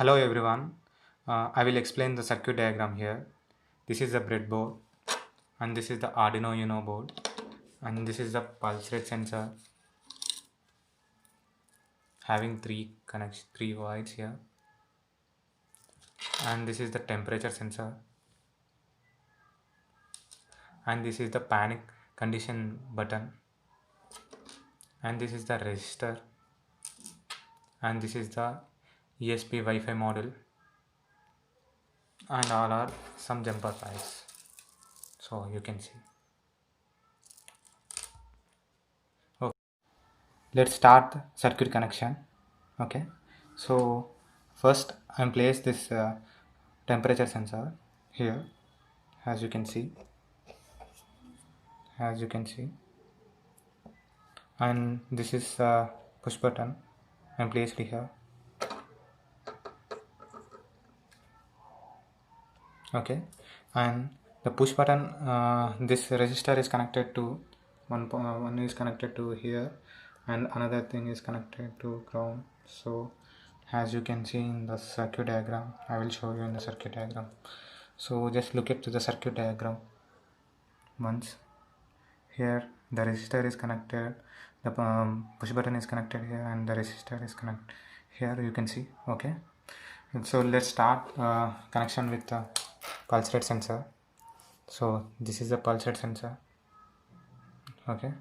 Hello everyone. I will explain the circuit diagram here. This is the breadboard and this is the Arduino Uno board and this is the pulse rate sensor having three wires here, and this is the temperature sensor, and this is the panic condition button, and this is the resistor, and this is the ESP Wi-Fi module, and all are some jumper wires, so you can see. Okay, let's start the circuit connection. Okay, so first I'm place this temperature sensor here, as you can see, and this is push button I'm placed here. Okay, and the push button, this resistor is connected to one is connected to here and another thing is connected to ground. So as you can see in the circuit diagram, I will show you in the circuit diagram. So just look at to the circuit diagram once. Here the resistor is connected, the push button is connected here, and the resistor is connected here, you can see. Okay, and so let's start connection with the pulse rate sensor. So this is the pulse rate sensor. Okay,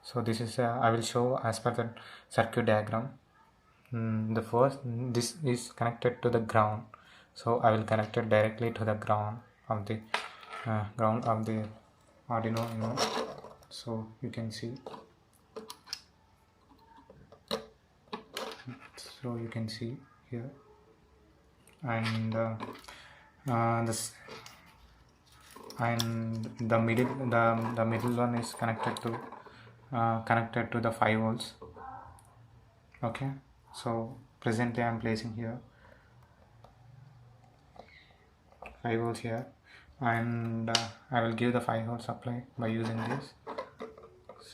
so this is I will show as per the circuit diagram. The first, this is connected to the ground, so I will connect it directly to the ground of the Arduino Uno. So you can see, here, and this, and the middle one is connected to the 5 volts. Okay, so presently I am placing here 5 volts here, and I will give the 5 volt supply by using this.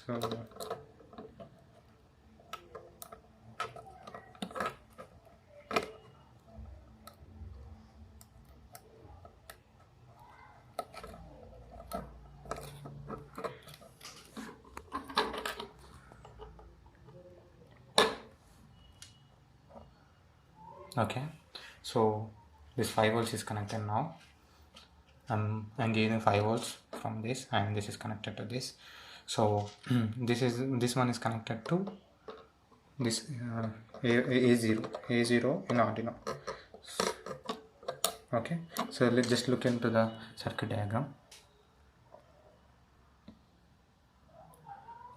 So okay, so this 5 volts is connected now. I'm giving 5 volts from this, and this is connected to this. So this one is connected to this A0 in Arduino. Okay, so let's just look into the circuit diagram.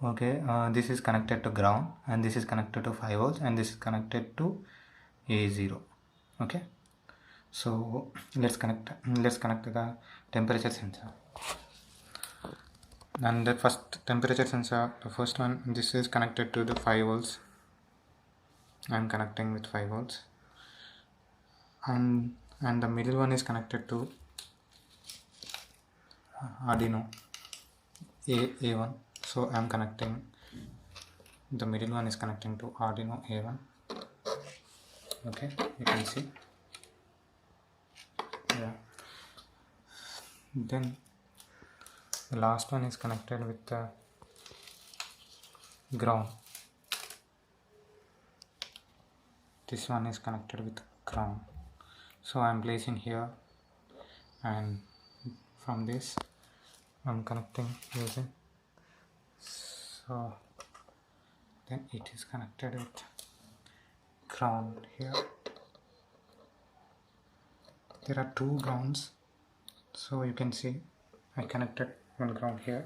Okay, this is connected to ground, and this is connected to 5 volts, and this is connected to A0. Okay, so let's connect to the temperature sensor. And the first temperature sensor, the first one, this is connected to the 5 volts. I'm connecting with 5 volts, and the middle one is connected to Arduino A1. So I'm connecting, the middle one is connecting to Arduino A1. Okay, you can see. Yeah, then the last one is connected with the ground. This one is connected with ground, so I'm placing here, and from this I'm connecting using, so then it is connected with ground here. There are two grounds, so you can see I connected one ground here.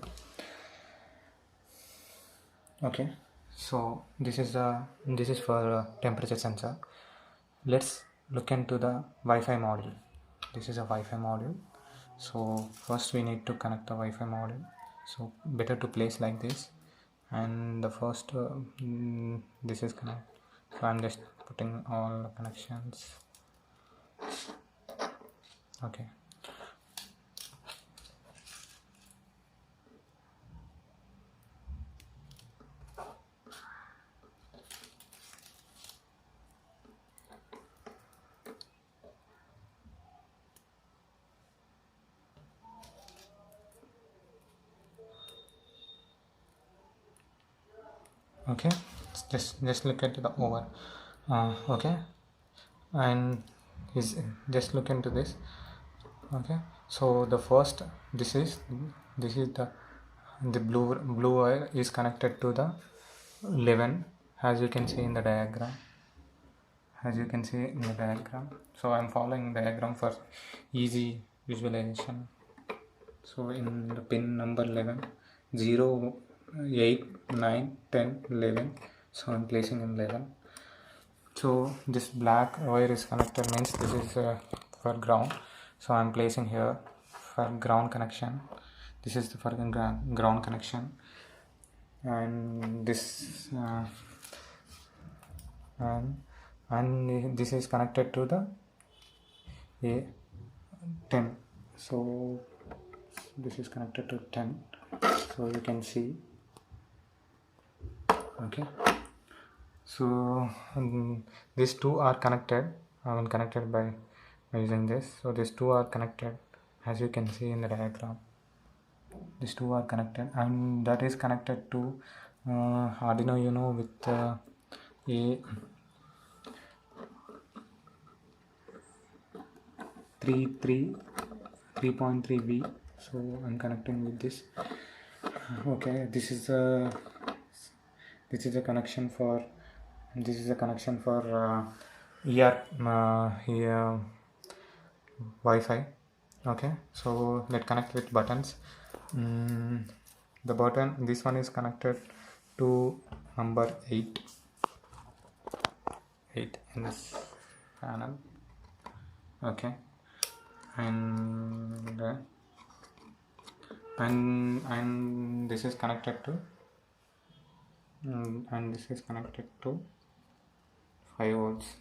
Okay, so this is for temperature sensor. Let's look into the Wi-Fi module. This is a Wi-Fi module. So first we need to connect the Wi-Fi module, so better to place like this. And the first this is connect, so I'm just putting all the connections. Okay, Okay, just look at the over. Okay, and is just look into this. Okay, so the first, this is the blue wire is connected to the 11, as you can see in the diagram. So I'm following diagram for easy visualization. So in the pin number 11, 0, 8, 9, 10, 11. So I'm placing in 11. So this black wire is connected, means this is for ground. So I'm placing here for ground connection. This is the for ground connection, and this and this is connected to the A 10. So this is connected to 10. So you can see. Okay. So these two are connected. Connected by using this. So these two are connected, as you can see in the diagram. These two are connected, and that is connected to Arduino Uno with a 3.3b. So I'm connecting with this. Okay, this is a connection for here Wi-Fi. Okay, so let's connect with buttons. The button, this one is connected to number 8 in this panel. Okay, and this is connected to and this is connected to 5 volts.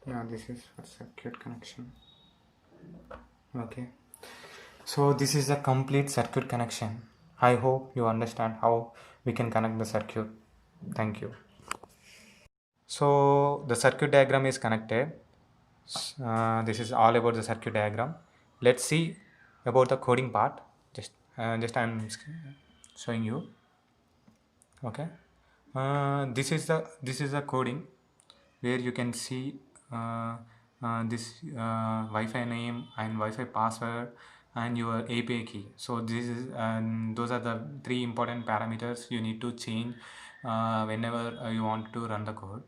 Yeah, this is for circuit connection. Okay, so this is a complete circuit connection. I hope you understand how we can connect the circuit. Thank you. So the circuit diagram is connected. This is all about the circuit diagram. Let's see about the coding part. Just I'm showing you. Okay, this is the coding, where you can see this Wi-Fi name and Wi-Fi password and your API key. So this is those are the three important parameters you need to change whenever you want to run the code.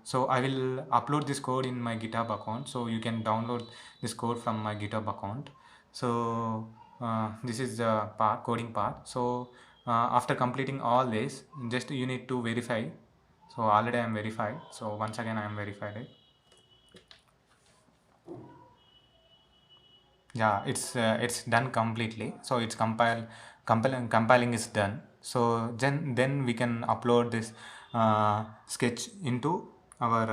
So I will upload this code in my GitHub account, so you can download this code from my GitHub account. So this is the coding part. So after completing all this, just you need to verify. So already I am verified. So once again I am verified it. Yeah, it's done completely. So it's compiling is done. So then we can upload this sketch into our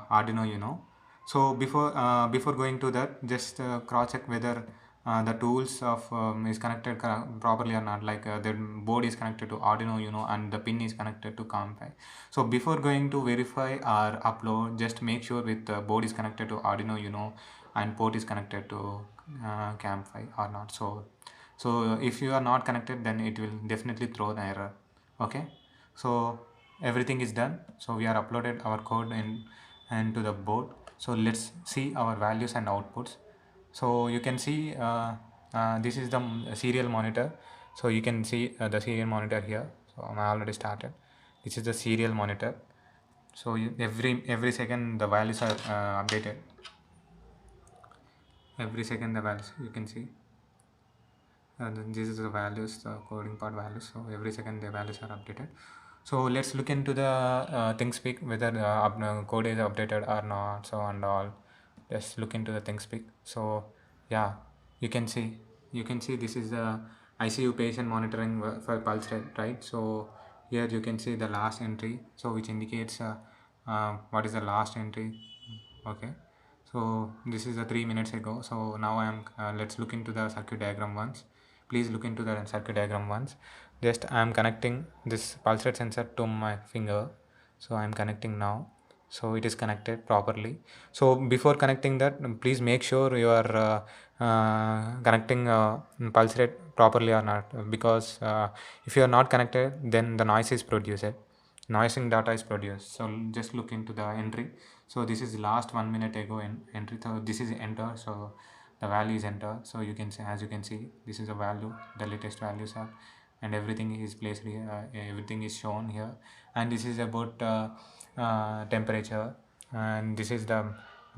Arduino Uno. So before going to that, just cross check whether the tools of is connected properly or not. Like the board is connected to Arduino Uno and the pin is connected to COM5. So before going to verify or upload, just make sure with the board is connected to Arduino Uno and port is connected to CAM5 or not. So if you are not connected, then it will definitely throw an error. Okay, so everything is done. So we are uploaded our code into the board. So let's see our values and outputs. So you can see this is the serial monitor. So you can see the serial monitor here. So I already started. This is the serial monitor. So every second the values are updated. Every second the values you can see. Then this is the values, the coding part values. So every second the values are updated. So let's look into the ThinkSpeak, whether the code is updated or not. So and all, just look into the ThinkSpeak. So yeah, you can see this is the ICU patient monitoring for pulse rate, right? So here you can see the last entry, so which indicates what is the last entry. Okay, so this is a 3 minutes ago. So now I am let's look into the circuit diagram once. Please look into the circuit diagram once. Just I am connecting this pulse rate sensor to my finger. So I am connecting now. so it is connected properly. So before connecting that, please make sure you are connecting pulse rate properly or not, because if you are not connected, then the noise is produced, noising data is produced. So just look into the entry. So this is last 1 minute ago in entry, so this is enter, so the value is enter. So you can see, as you can see, this is a value, the latest values are, and everything is placed here, everything is shown here. And this is about temperature, and this is the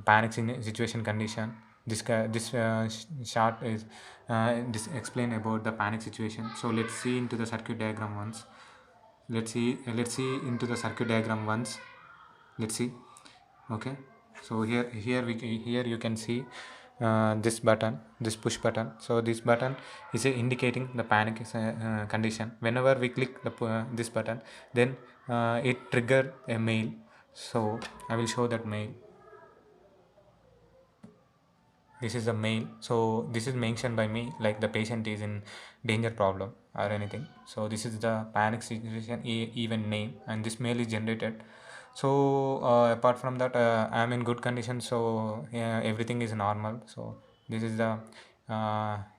panic situation condition. This chart is this explain about the panic situation. So let's see into the circuit diagram once. Let's see into the circuit diagram once. Let's see. Okay, so here you can see this button, this push button. So this button is indicating the panic condition. Whenever we click this button, then it trigger a mail. So I will show that mail. This is a mail. So this is mentioned by me like the patient is in danger problem or anything. So this is the panic situation event name, and this mail is generated. So apart from that, I am in good condition, so yeah, everything is normal. So this is the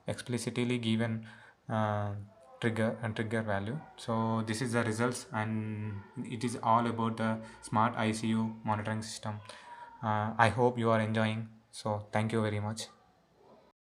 explicitly given trigger and trigger value. So this is the results, and it is all about the smart ICU monitoring system. I hope you are enjoying. So thank you very much.